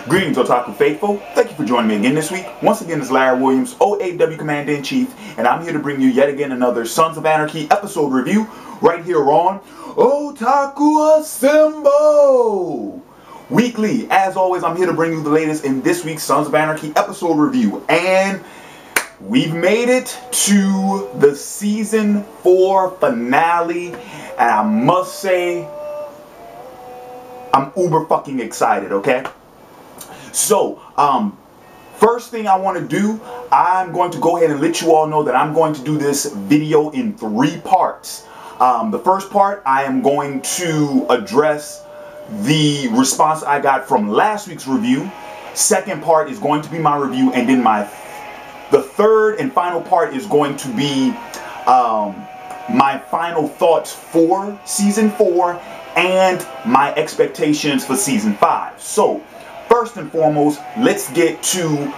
Greetings, Otaku Faithful. Thank you for joining me again this week. Once again, it's Larry Williams, OAW Commander-in-Chief, and I'm here to bring you yet again another Sons of Anarchy episode review right here on Otaku Assemble! Weekly, as always, I'm here to bring you the latest in this week's Sons of Anarchy episode review. And we've made it to the Season 4 finale, and I must say, I'm uber fucking excited, okay? So, first thing I want to do, I'm going to go ahead and let you all know that I'm going to do this video in 3 parts. The first part, I am going to address the response I got from last week's review. Second part is going to be my review, and then the third and final part is going to be my final thoughts for Season 4 and my expectations for Season 5. So, first and foremost, let's get to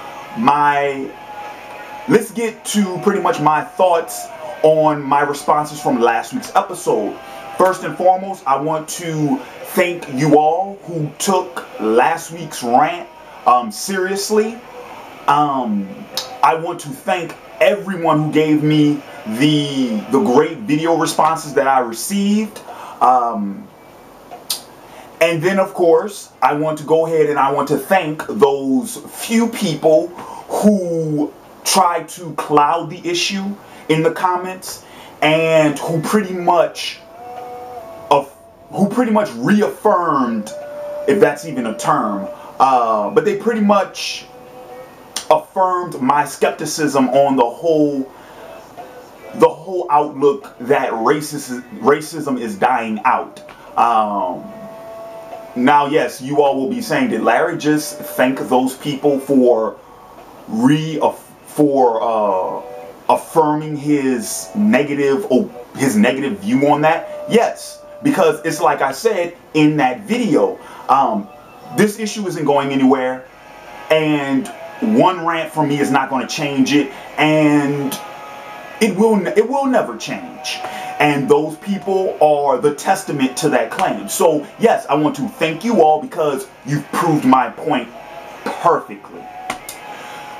pretty much my thoughts on my responses from last week's episode. First and foremost, I want to thank you all who took last week's rant seriously. I want to thank everyone who gave me the great video responses that I received. And then, of course, I want to go ahead and I want to thank those few people who tried to cloud the issue in the comments and who pretty much reaffirmed, if that's even a term, but they pretty much affirmed my skepticism on the whole outlook that racism is dying out. Now, yes, you all will be saying, did Larry just thank those people for affirming his negative view on that? Yes, because it's like I said in that video, this issue isn't going anywhere, and one rant from me is not going to change it, and it will never change. And those people are the testament to that claim. So, yes, I want to thank you all because you've proved my point perfectly.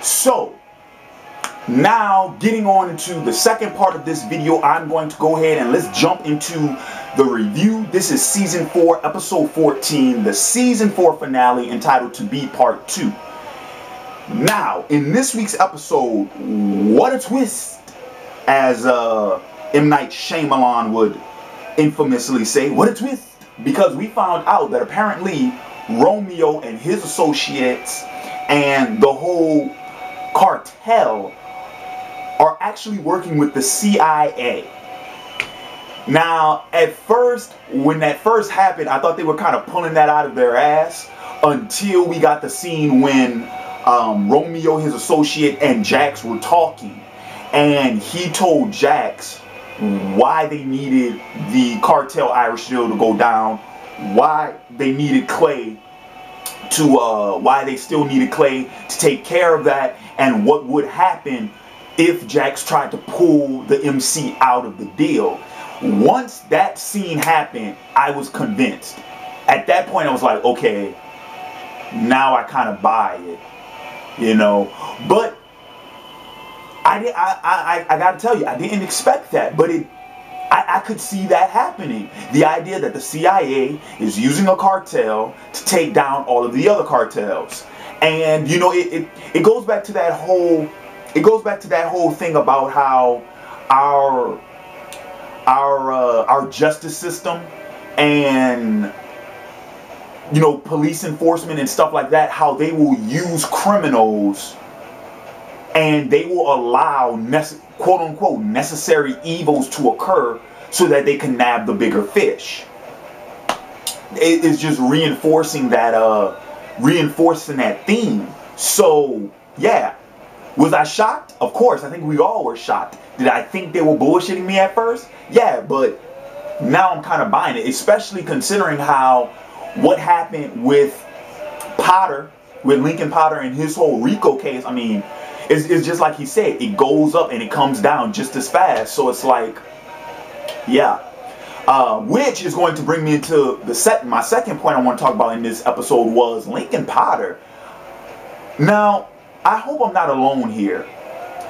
So, now getting on into the second part of this video, I'm going to go ahead and let's jump into the review. This is Season 4, Episode 14, the Season 4 finale entitled To Be Part 2. Now, in this week's episode, what a twist, as M. Night Shyamalan would infamously say, what a twist, because we found out that apparently Romeo and his associates and the whole cartel are actually working with the CIA. Now, at first, when that first happened, I thought they were kind of pulling that out of their ass until we got the scene when Romeo, his associate, and Jax were talking. And he told Jax why they needed the cartel Irish deal to go down, why they needed Clay to, why they still needed Clay to take care of that, and what would happen if Jax tried to pull the MC out of the deal. Once that scene happened, I was convinced. At that point, I was like, okay, now I kind of buy it, you know. But I gotta tell you, I didn't expect that, but I could see that happening. The idea that the CIA is using a cartel to take down all of the other cartels. And you know, it goes back to that whole thing about how our justice system and, you know, police enforcement and stuff like that, how they will use criminals and they will allow quote-unquote necessary evils to occur so that they can nab the bigger fish. It is just reinforcing that theme. So, yeah. Was I shocked? Of course, I think we all were shocked. Did I think they were bullshitting me at first? Yeah, but now I'm kind of buying it, especially considering what happened with Potter, with Lincoln Potter and his whole RICO case. I mean, it's just like he said, it goes up and it comes down just as fast. So it's like, yeah. Which is going to bring me into my second point I want to talk about in this episode was Lincoln Potter. Now, I hope I'm not alone here.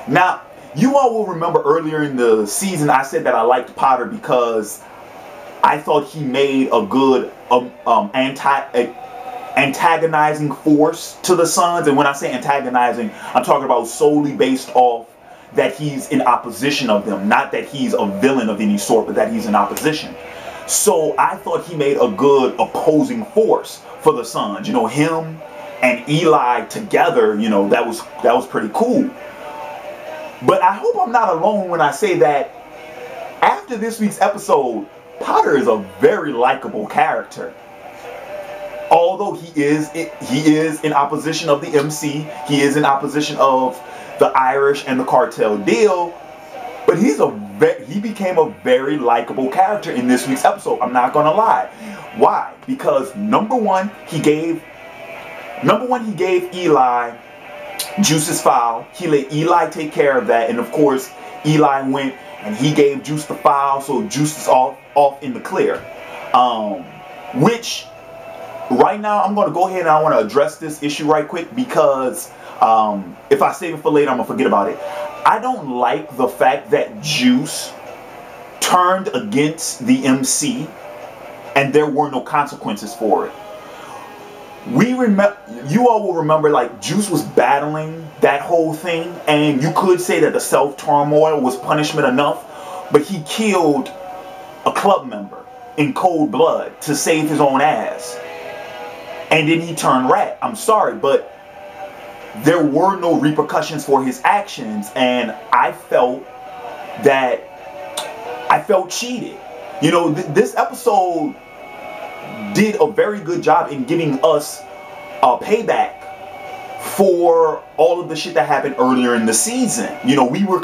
Now, you all will remember earlier in the season I said that I liked Potter because I thought he made a good antagonizing force to the Suns. And when I say antagonizing, I'm talking about solely based off that he's in opposition of them, not that he's a villain of any sort, but that he's in opposition. So I thought he made a good opposing force for the Suns. You know, him and Eli together, you know, that was pretty cool. But I hope I'm not alone when I say that after this week's episode, Potter is a very likable character. Although he is in opposition of the MC, he is in opposition of the Irish and the cartel deal, but he became a very likable character in this week's episode. I'm not gonna lie. Why? Because number one, he gave Eli Juice's foul. He let Eli take care of that, and of course, Eli went and he gave Juice the foul, so Juice is off in the clear. Which right now I'm going to go ahead and I want to address this issue right quick because if I save it for later, I'm going to forget about it. I don't like the fact that Juice turned against the MC and there were no consequences for it. You all will remember, like, Juice was battling that whole thing, and you could say that the self-turmoil was punishment enough, but he killed a club member in cold blood to save his own ass. And then he turned rat. I'm sorry, but there were no repercussions for his actions, and I felt cheated. You know, this episode did a very good job in giving us a payback for all of the shit that happened earlier in the season. You know, we were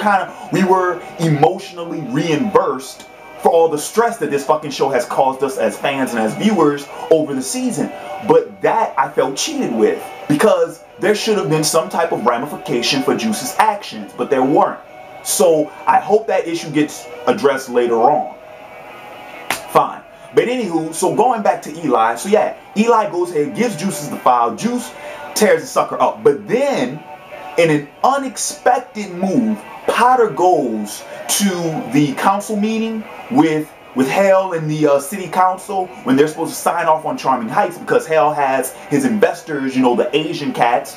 emotionally reimbursed for all the stress that this fucking show has caused us as fans and as viewers over the season. But that I felt cheated with because there should have been some type of ramification for Juice's actions, but there weren't. So I hope that issue gets addressed later on. Fine. But anywho, so going back to Eli, so yeah, Eli goes ahead, gives Juice the foul. Juice tears the sucker up. But then, in an unexpected move, Potter goes to the council meeting with Hale and the city council when they're supposed to sign off on Charming Heights because Hale has his investors, you know, the Asian cats.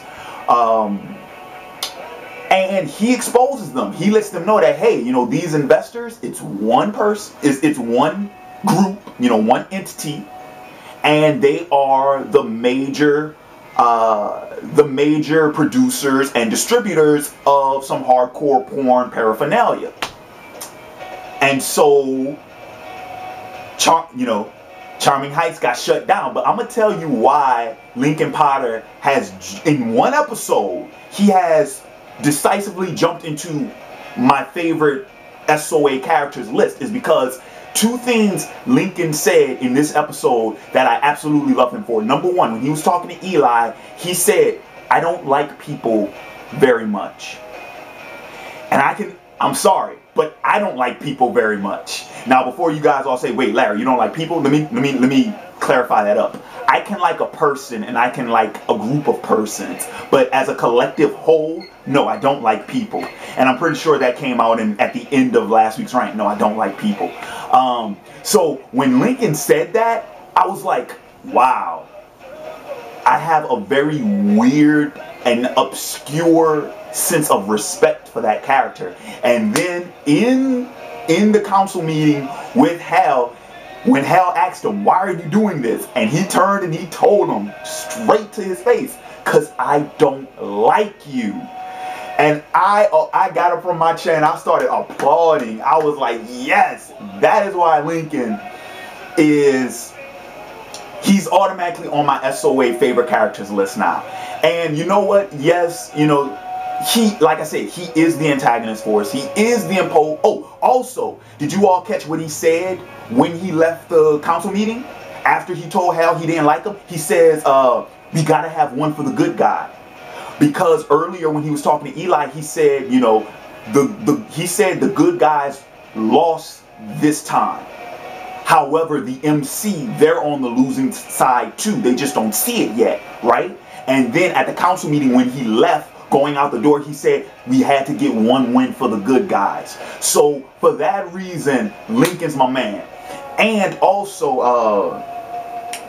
And he exposes them. He lets them know that, hey, you know, these investors, it's one person, it's one group, you know, one entity, and they are the major producers and distributors of some hardcore porn paraphernalia. And so, Charming Heights got shut down. But I'm gonna tell you why Lincoln Potter has, in one episode, he has decisively jumped into my favorite SOA characters list, is because two things Lincoln said in this episode that I absolutely love him for. Number one, when he was talking to Eli, he said, I don't like people very much. And I'm sorry, but I don't like people very much. Now, before you guys all say, wait, Larry, you don't like people? Let me clarify that up. I can like a person and I can like a group of persons, but as a collective whole, no, I don't like people. And I'm pretty sure that came out at the end of last week's rant. No, I don't like people. So when Lincoln said that, I was like, wow, I have a very weird and obscure sense of respect for that character. And then in the council meeting with Hal, when Hal asked him, why are you doing this? And he turned and he told him straight to his face, because I don't like you. And I got up from my chair and I started applauding. I was like, yes, that is why Lincoln he's automatically on my SOA favorite characters list now. And you know what? Yes, you know, like I said, he is the antagonist for us. He is the impose. Oh, also, did you all catch what he said when he left the council meeting? After he told Hal he didn't like him, he says, we gotta have one for the good guy. Because earlier when he was talking to Eli, he said, you know, he said the good guys lost this time. However, the MC, they're on the losing side too. They just don't see it yet, right? And then at the council meeting, when he left, going out the door, he said we had to get one win for the good guys. So for that reason, Lincoln's my man. And also,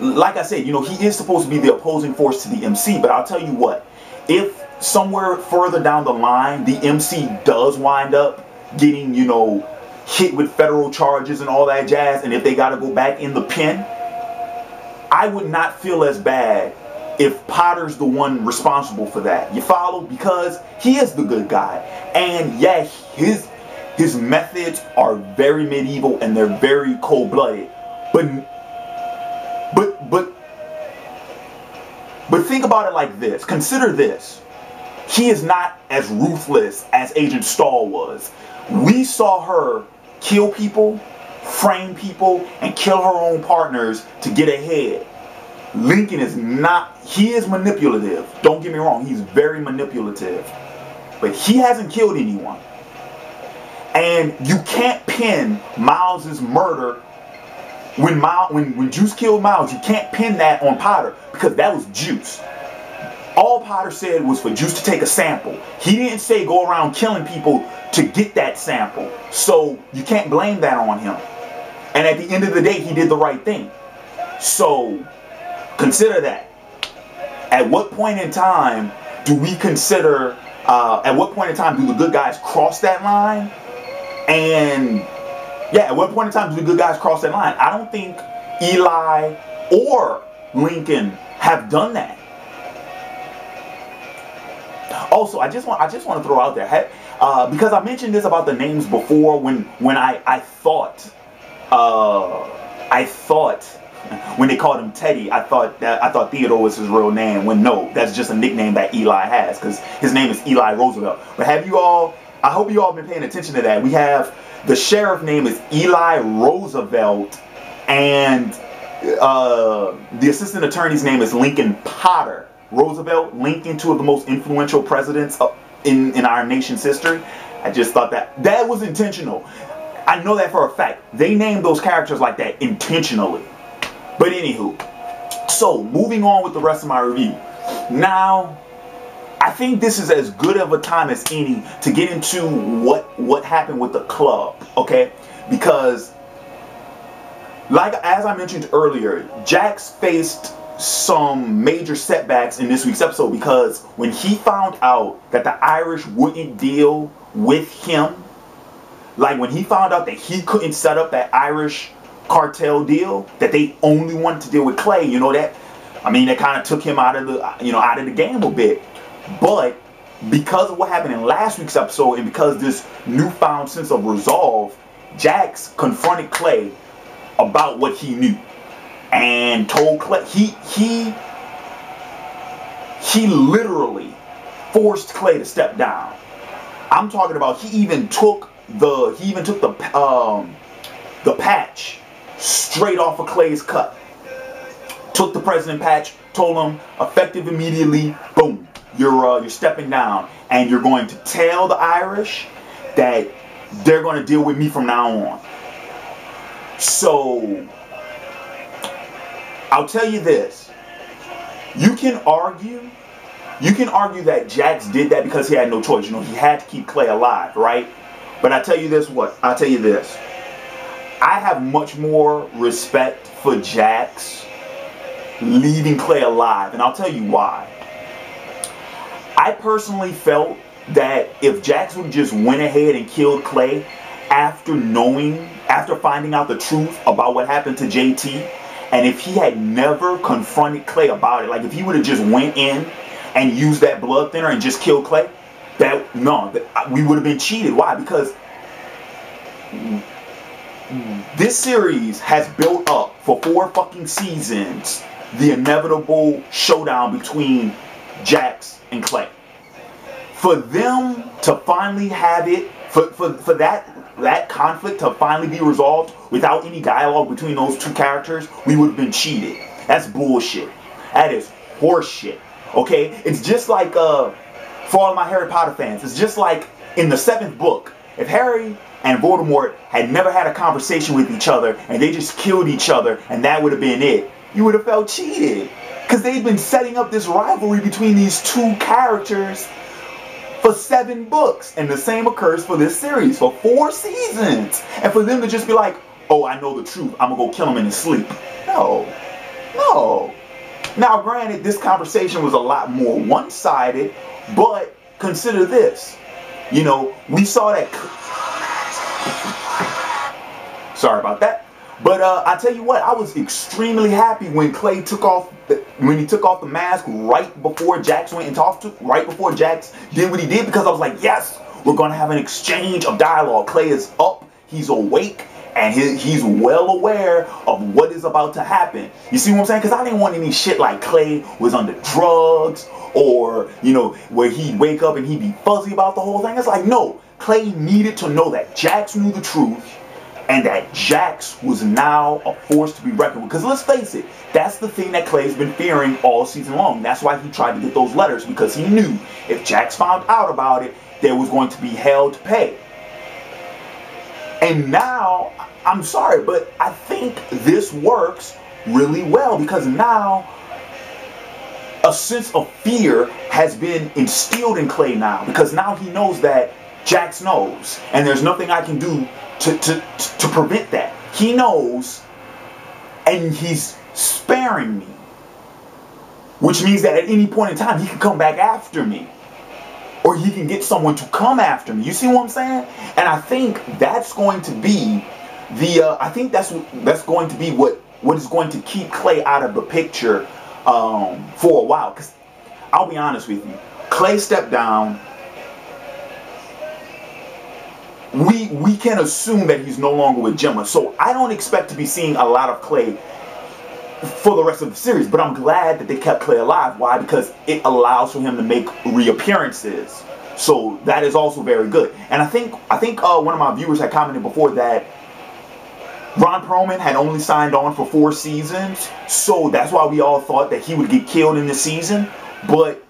like I said, you know, he is supposed to be the opposing force to the MC. But I'll tell you what, if somewhere further down the line, the MC does wind up getting, you know, hit with federal charges and all that jazz, and if they got to go back in the pen, I would not feel as bad if Potter's the one responsible for that. You follow? Because he is the good guy. And yeah, his methods are very medieval and they're very cold-blooded. But think about it like this. Consider this. He is not as ruthless as Agent Stahl was. We saw her kill people, frame people, and kill her own partners to get ahead. Lincoln is not, he is manipulative. Don't get me wrong, he's very manipulative. But he hasn't killed anyone. And you can't pin Miles's murder when Juice killed Miles, you can't pin that on Potter because that was Juice. All Potter said was for Juice to take a sample. He didn't say go around killing people to get that sample. So you can't blame that on him. And at the end of the day, he did the right thing. So consider that. At what point in time do we consider, at what point in time do the good guys cross that line? And yeah, at what point in time do the good guys cross that line? I don't think Eli or Lincoln have done that. Also, I just want to throw out there, because I mentioned this about the names before when I thought when they called him Teddy, I thought Theodore was his real name, when no, that's just a nickname that Eli has because his name is Eli Roosevelt. But have you all, I hope you all been paying attention to that. We have the sheriff name is Eli Roosevelt, and the assistant attorney's name is Lincoln Potter. Roosevelt, Lincoln, two of the most influential presidents in our nation's history. I just thought that was intentional. I know that for a fact. They named those characters like that intentionally. But anywho, so moving on with the rest of my review. Now, I think this is as good of a time as any to get into what happened with the club, okay? Because, as I mentioned earlier, Jax faced some major setbacks in this week's episode because when he found out that the Irish wouldn't deal with him, like when he found out that he couldn't set up that Irish cartel deal, that they only wanted to deal with Clay, you know, that kind of took him out of the game a bit. But because of what happened in last week's episode and because this newfound sense of resolve, Jax confronted Clay about what he knew and told Clay he literally forced Clay to step down. I'm talking about he even took the patch straight off of Clay's cut. Took the president patch, told him effective immediately, boom, you're stepping down, and you're going to tell the Irish that they're going to deal with me from now on. So I'll tell you this. You can argue that Jax did that because he had no choice. You know, he had to keep Clay alive, right? But I'll tell you this. I have much more respect for Jax leaving Clay alive, and I'll tell you why. I personally felt that if Jax would just went ahead and killed Clay after finding out the truth about what happened to JT, and if he had never confronted Clay about it, like if he would have just went in and used that blood thinner and just killed Clay, we would have been cheated. Why? Because this series has built up for 4 fucking seasons the inevitable showdown between Jax and Clay. For them to finally have it, for that conflict to finally be resolved without any dialogue between those two characters, we would have been cheated. That's bullshit. That is horseshit. Okay? It's just like, for all my Harry Potter fans, it's just like in the 7th book, if Harry and Voldemort had never had a conversation with each other and they just killed each other and that would have been it, you would have felt cheated. Because they've been setting up this rivalry between these two characters for 7 books. And the same occurs for this series for 4 seasons. And for them to just be like, oh, I know the truth, I'm going to go kill him in his sleep. No. No. Now, granted, this conversation was a lot more one-sided, but consider this. You know, we saw that... Sorry about that. But I tell you what, I was extremely happy when Clay took off, when he took off the mask right before Jax went and talked to, right before Jax did what he did, because I was like, yes, we're going to have an exchange of dialogue. Clay is up, he's awake, and he's well aware of what is about to happen. You see what I'm saying? Because I didn't want any shit like Clay was under drugs, or, you know, where he'd wake up and he'd be fuzzy about the whole thing. It's like, no, Clay needed to know that Jax knew the truth, and that Jax was now a force to be reckoned with. Because let's face it, that's the thing that Clay's been fearing all season long. That's why he tried to get those letters, because he knew if Jax found out about it, there was going to be hell to pay. And now, I'm sorry, but I think this works really well, because now a sense of fear has been instilled in Clay now, because now he knows that Jax knows, and there's nothing I can do to prevent that. He knows, and he's sparing me, which means that at any point in time he can come back after me, or he can get someone to come after me. You see what I'm saying? And I think that's going to be the I think that's going to be what is going to keep Clay out of the picture for a while. Because I'll be honest with you, Clay stepped down. We can assume that he's no longer with Gemma, so I don't expect to be seeing a lot of Clay for the rest of the series. But I'm glad that they kept Clay alive. Why? Because it allows for him to make reappearances. So that is also very good. And I think one of my viewers had commented before that Ron Perlman had only signed on for 4 seasons, so that's why we all thought that he would get killed in this season. But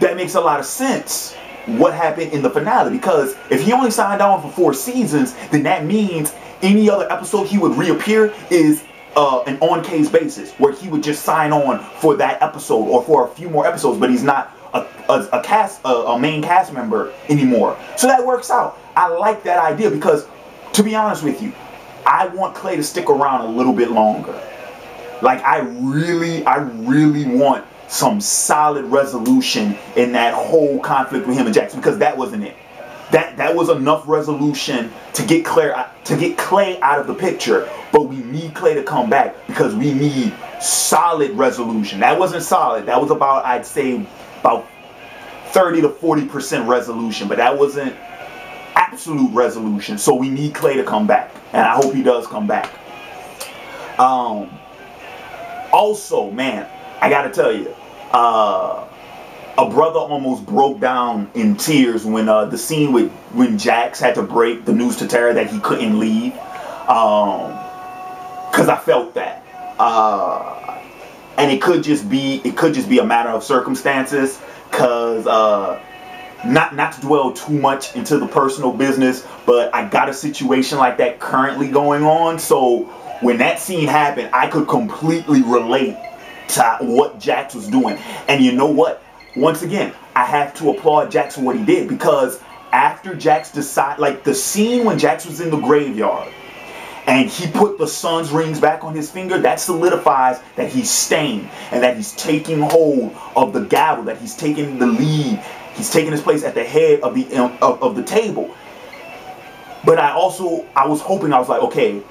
that makes a lot of sense, what happened in the finale, because if he only signed on for 4 seasons, then that means any other episode he would reappear is an on-case basis, where he would just sign on for that episode or for a few more episodes, but he's not a main cast member anymore. So that works out. I like that idea, because to be honest with you, I want Clay to stick around a little bit longer. Like, I really want some solid resolution in that whole conflict with him and Jax, because that wasn't it. That was enough resolution to get Clay out of the picture, but we need Clay to come back, because we need solid resolution. That wasn't solid. That was about, I'd say, about 30 to 40% resolution, but that wasn't absolute resolution. So we need Clay to come back, and I hope he does come back. Also, man, I gotta tell you, a brother almost broke down in tears when the scene when Jax had to break the news to Tara that he couldn't leave, because I felt that, and it could just be a matter of circumstances, because not to dwell too much into the personal business, but I got a situation like that currently going on. So when that scene happened, I could completely relate to what Jax was doing. And you know what? Once again, I have to applaud Jax for what he did, because after Jax decided, like the scene when Jax was in the graveyard and he put the sun's rings back on his finger, that solidifies that he's staying and that he's taking hold of the gavel, that he's taking the lead. He's taking his place at the head of the table. But I was hoping, I was like, okay,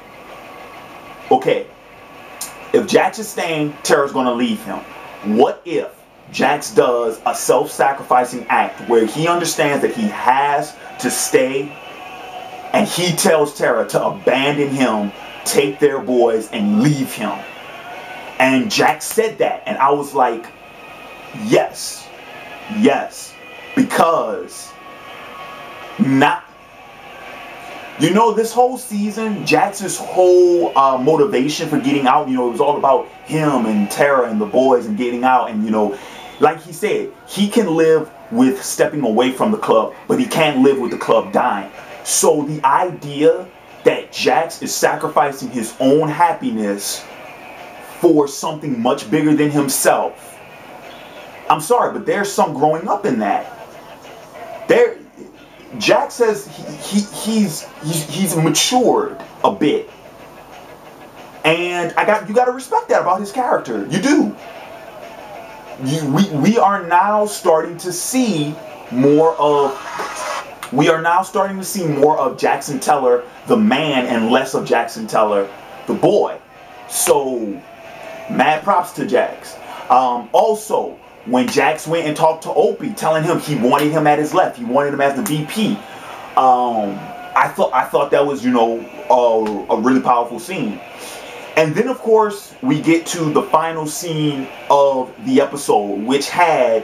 if Jax is staying, Tara's going to leave him. What if Jax does a self-sacrificing act where he understands that he has to stay, and he tells Tara to abandon him, take their boys, and leave him? And Jax said that, and I was like, yes. Because this whole season, Jax's whole motivation for getting out, it was all about him and Tara and the boys and getting out. And, like he said, he can live with stepping away from the club, but he can't live with the club dying. So the idea that Jax is sacrificing his own happiness for something much bigger than himself, I'm sorry, but there's some growing up in that. Jax says he's matured a bit, and you got to respect that about his character. You do. We are now starting to see more of Jackson Teller the man and less of Jackson Teller the boy. So mad props to Jax. Also, when Jax went and talked to Opie, telling him he wanted him at his left, he wanted him as the VP, I thought that was, a really powerful scene. And then, of course, we get to the final scene of the episode, which had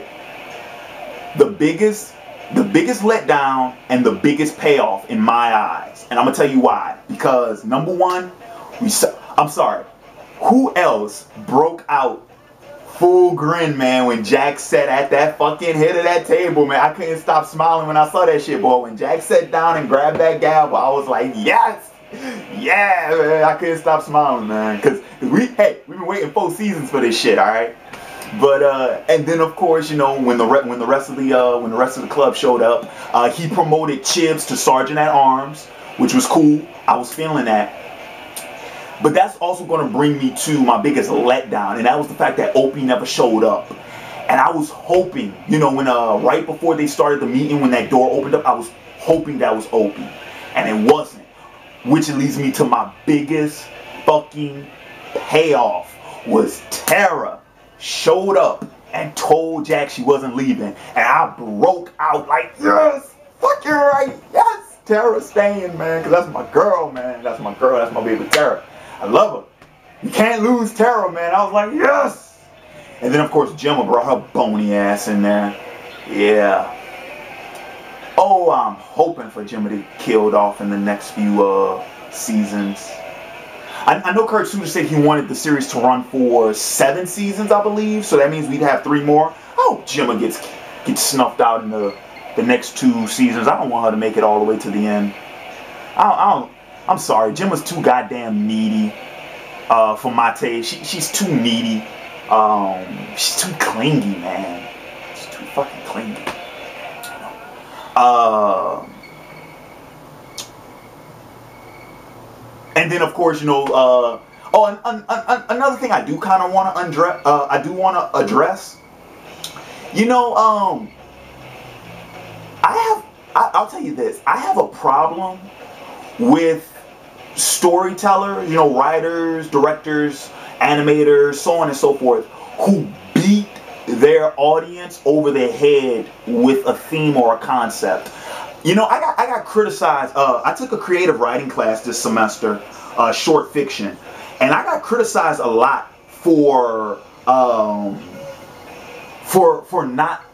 the biggest letdown and the biggest payoff in my eyes. And I'm gonna tell you why. Because number one, I'm sorry, who else broke out full grin, man, when Jax sat at that fucking head of that table, man? I couldn't stop smiling when I saw that shit, boy. When Jax sat down and grabbed that gavel, I was like, yes! Yeah, man. I couldn't stop smiling, man. Cause we've been waiting 4 seasons for this shit, alright? But and then of course, when the rest of the club showed up, he promoted Chibs to Sergeant at Arms, which was cool. I was feeling that. But that's also going to bring me to my biggest letdown, and that was the fact that Opie never showed up. And I was hoping, when right before they started the meeting, when that door opened up, I was hoping that was Opie, and it wasn't. Which leads me to my biggest fucking payoff was Tara showed up and told Jax she wasn't leaving, and I broke out like, yes, fucking right, yes, Tara's staying, man, because that's my girl, man. That's my girl. That's my baby Tara. I love her. You can't lose Tara, man. I was like, yes. And then, of course, Gemma brought her bony ass in there. Yeah. Oh, I'm hoping for Gemma to get killed off in the next few seasons. I know Kurt Sutter said he wanted the series to run for 7 seasons, I believe. So that means we'd have 3 more. I hope Gemma gets snuffed out in the next 2 seasons. I don't want her to make it all the way to the end. I'm sorry, Gemma's too goddamn needy for my taste. She's too needy. She's too clingy, man. She's too fucking clingy. And then of course, another thing I do kind of want to address. I'll tell you this. I have a problem with storytellers, writers, directors, animators, so on and so forth, who beat their audience over their head with a theme or a concept. I got criticized. I took a creative writing class this semester, short fiction, and I got criticized a lot for not.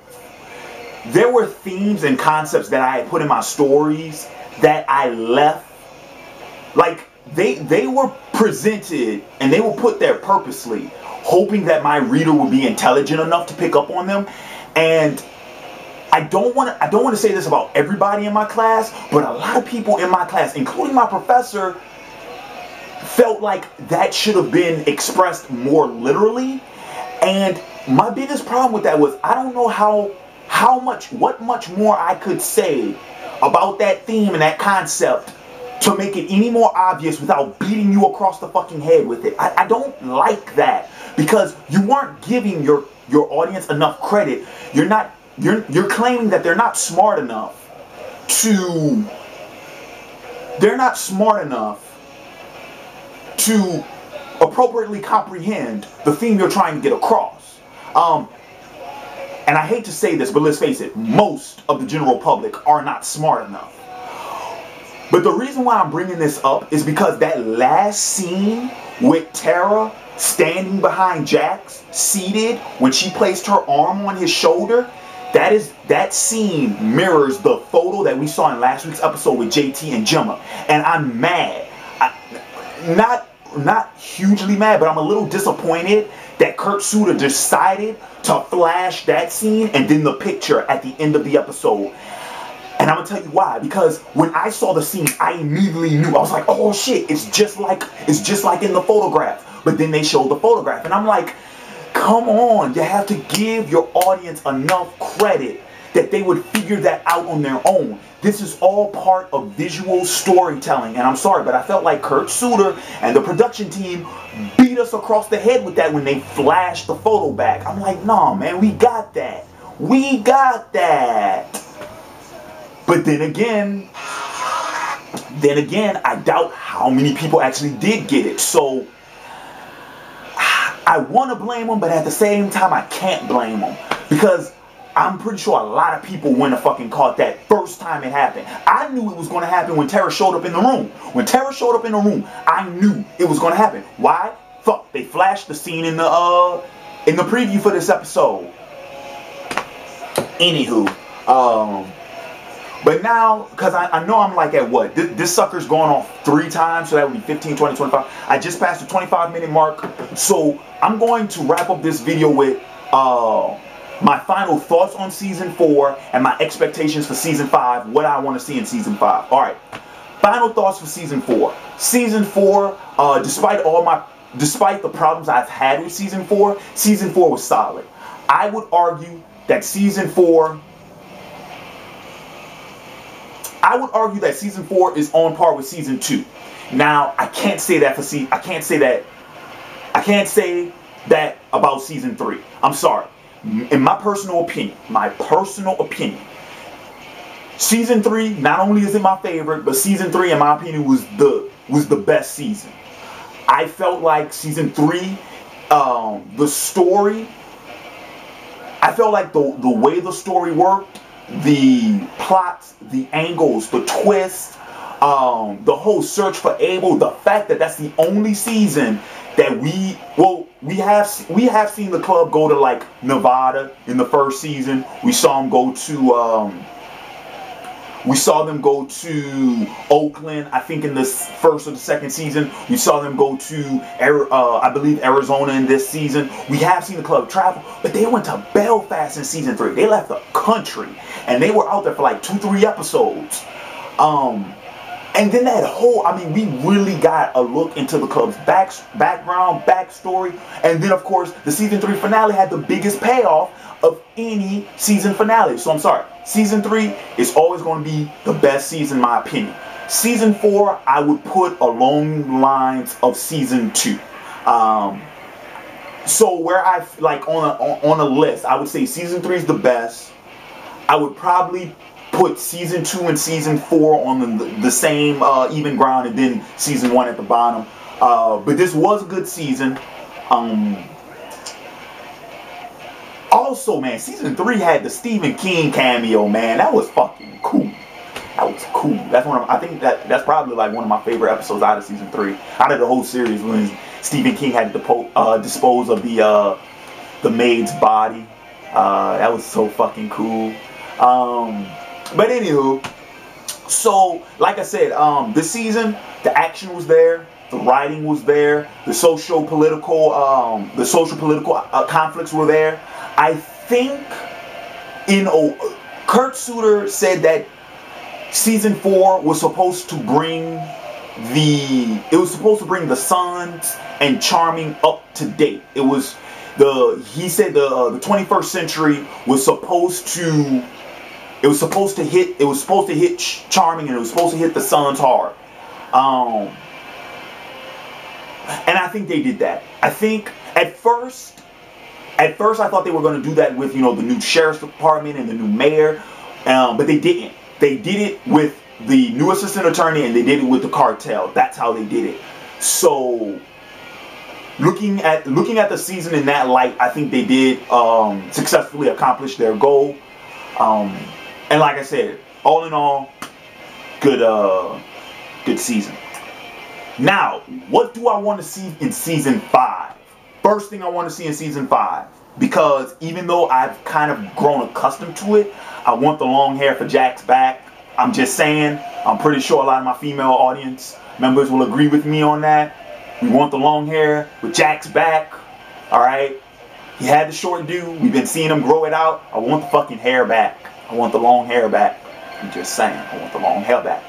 There were themes and concepts that I had put in my stories that I left. Like, they were presented and they were put there purposely, hoping that my reader would be intelligent enough to pick up on them. And I don't want to say this about everybody in my class, but a lot of people in my class, including my professor, felt like that should have been expressed more literally. And my biggest problem with that was I don't know what much more I could say about that theme and that concept to make it any more obvious without beating you across the fucking head with it. I don't like that, because you weren't giving your audience enough credit. You're claiming that they're not smart enough to appropriately comprehend the theme you're trying to get across. And I hate to say this, but let's face it, most of the general public are not smart enough. But the reason why I'm bringing this up is because that last scene with Tara standing behind Jax, seated, when she placed her arm on his shoulder, that scene mirrors the photo that we saw in last week's episode with JT and Gemma. And I'm mad. Not hugely mad, but I'm a little disappointed that Kurt Sutter decided to flash that scene and then the picture at the end of the episode. And I'm gonna tell you why. Because when I saw the scene, I immediately knew. I was like, oh shit, it's just like in the photograph. But then they showed the photograph, and I'm like, come on, you have to give your audience enough credit that they would figure that out on their own. This is all part of visual storytelling. And I'm sorry, but I felt like Kurt Sutter and the production team beat us across the head with that when they flashed the photo back. I'm like, nah, man, we got that. We got that. But then again, I doubt how many people actually did get it. So I want to blame them, but at the same time, I can't blame them. Because I'm pretty sure a lot of people wouldn't have fucking caught that first time it happened. I knew it was going to happen when Tara showed up in the room. When Tara showed up in the room, I knew it was going to happen. Why? Fuck, they flashed the scene in the preview for this episode. Anywho, but now, because I know I'm like at what? This sucker's going off 3 times, so that would be 15, 20, 25. I just passed the 25-minute mark. So I'm going to wrap up this video with my final thoughts on Season 4 and my expectations for Season 5, what I want to see in Season 5. Alright, final thoughts for Season 4. Season 4, despite the problems I've had with Season 4 was solid. I would argue that Season 4 is on par with Season 2. Now, I can't say that about Season 3. I'm sorry. In my personal opinion, Season 3, not only is it my favorite, but Season 3, in my opinion, was the best season. I felt like Season 3, the story, I felt like the way the story worked, the plots, the angles, the twists, the whole search for Abel, the fact that that's the only season that we have seen the club go to like Nevada in the first season. We saw them go to Oakland, I think in the first or the second season. We saw them go to I believe Arizona in this season. We have seen the club travel, but they went to Belfast in Season 3. They left the country and they were out there for like 2-3 episodes. And then that whole, we really got a look into the club's background, backstory. And then, of course, the Season 3 finale had the biggest payoff of any season finale. So I'm sorry. Season 3 is always going to be the best season, in my opinion. Season 4, I would put along the lines of Season 2. So where I, like, on a list, I would say Season 3 is the best. I would probably put Season 2 and Season 4 on the same even ground, and then Season 1 at the bottom. But this was a good season. Also, man, Season 3 had the Stephen King cameo, man. That was fucking cool. That was cool. That's I think that's probably like one of my favorite episodes out of Season 3. Out of the whole series, when Stephen King had to dispose of the maid's body. That was so fucking cool. But anywho, so like I said, this season the action was there, the writing was there, the social political conflicts were there. I think Kurt Sutter said that Season 4 was supposed to bring the Sons and Charming up to date. He said the 21st century was supposed to. It was supposed to hit Charming, and it was supposed to hit the Sons hard. And I think they did that. I think at first I thought they were going to do that with, the new sheriff's department and the new mayor, but they didn't. They did it with the new assistant attorney, and they did it with the cartel. That's how they did it. So looking at the season in that light, I think they did successfully accomplish their goal. And like I said, all in all, good season. Now, what do I want to see in Season 5? First thing I want to see in Season 5, because even though I've kind of grown accustomed to it, I want the long hair for Jax back. I'm just saying, I'm pretty sure a lot of my female audience members will agree with me on that. We want the long hair with Jax back. Alright? He had the short due. We've been seeing him grow it out. I want the fucking hair back. I want the long hair back. I'm just saying. I want the long hair back.